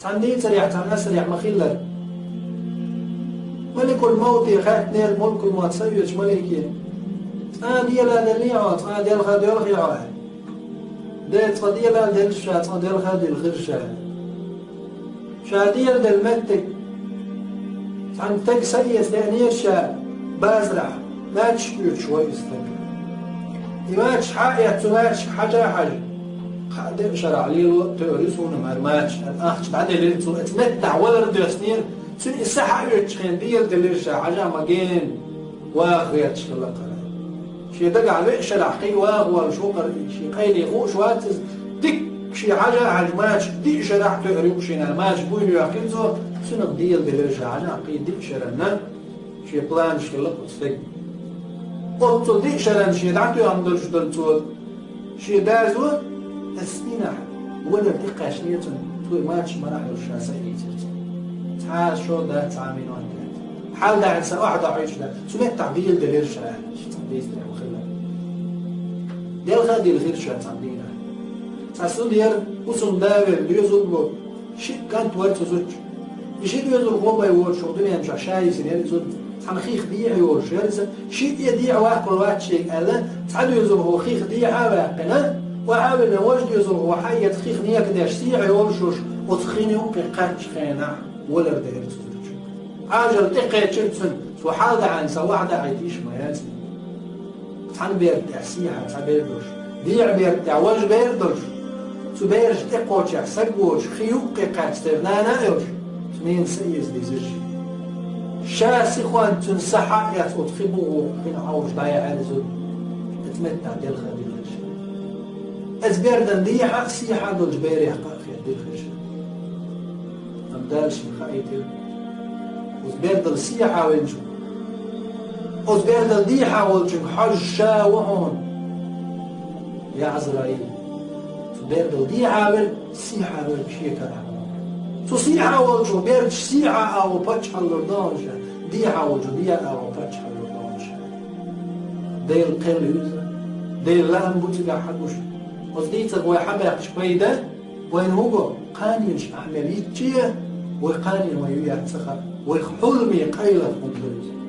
تعني سريع تعني سريع مخيلة ملك الموت يخاف نير ملك الموت سويش ملكين ديال هذا اللي يعوض ديال غادي يلغي يعوض ديت ديال هذا الشات ديال غادي الغير شات شات ديال المتك تعنتك سيس لأني شات بازرع ما تشكيت شوي استك يماتش حاجة تماتش حاجة خادم شرع لي توريسون ماتش الأخ بعد اللي تمتع ولا رد سنين سن الساحة يتشخين ديال دليل حاجة مجين واخويا تشكل شي دق على شرع قي واغ شو شي قيلي غو شوات ديك شي حاجة ماتش دي شرع توريو شينا ماتش بويلو يحكيزو سن ديال حاجة قي دي شرعنا شي بلان شكل قصدك قلت دي شرع شي دعتو عندر جدل تول شي دازو السنين ولا دقة شنية توي ماتش مراحل الشاسعية تعال شو ده تعامين وانت حال ده عن سنة واحدة عيش ده سمعت تعبير دليل شاعر تعبير ده وخلا ديال غادي الغير شاعر تعبير تحسو ديال وصل دابر ديوزو بو شي كانت وقت زوج يشي ديوزو غوبا يور شو دنيا مش عشاي سنين زوج تنخيخ ديع يور شي يديع واكل واحد شيء هذا تعدو يزور هو خيخ ديع باقنا وعامل واجد يزور هو حي تخيخ نيا كداش سيع يورشوش وتخيني وقيقات خينا ولا ردير تزوج عاجل تقيت شلتن سو حاضر عن سواحدة عيديش ما ياتي تحن بيرتع سيحة تبيردوش ديع بيرتع واج بيردوش سو بيرش تقوش يحسقوش خيوق قيقات ترنانا يوش تمين سيز دي زجي شاسي خوان تنسحا ياتوت خيبوغو خين عوش ضايع على زود تتمتع ديال خدي أزبيردن ديحة سيحة دول جبير يحقق في هدي الخشة أمدالش مخايتي أزبيردن سيحة وينشو أزبيردن ديحة والجن حجة وهون يا عزرائيل أزبيردن ديحة والسيحة والكشيكة تو سيحة والجو بيرج سيحة أو باتش هالردانجة ديحة والجو ديحة أو باتش هالردانجة ديل قيل يوزا ديل لا أنبوتي حدوش وزديتك ويحبك شبيدة وين هو قانيش أحمليتية وقانين ويويا تسخر ويحلمي قيلة مدلوز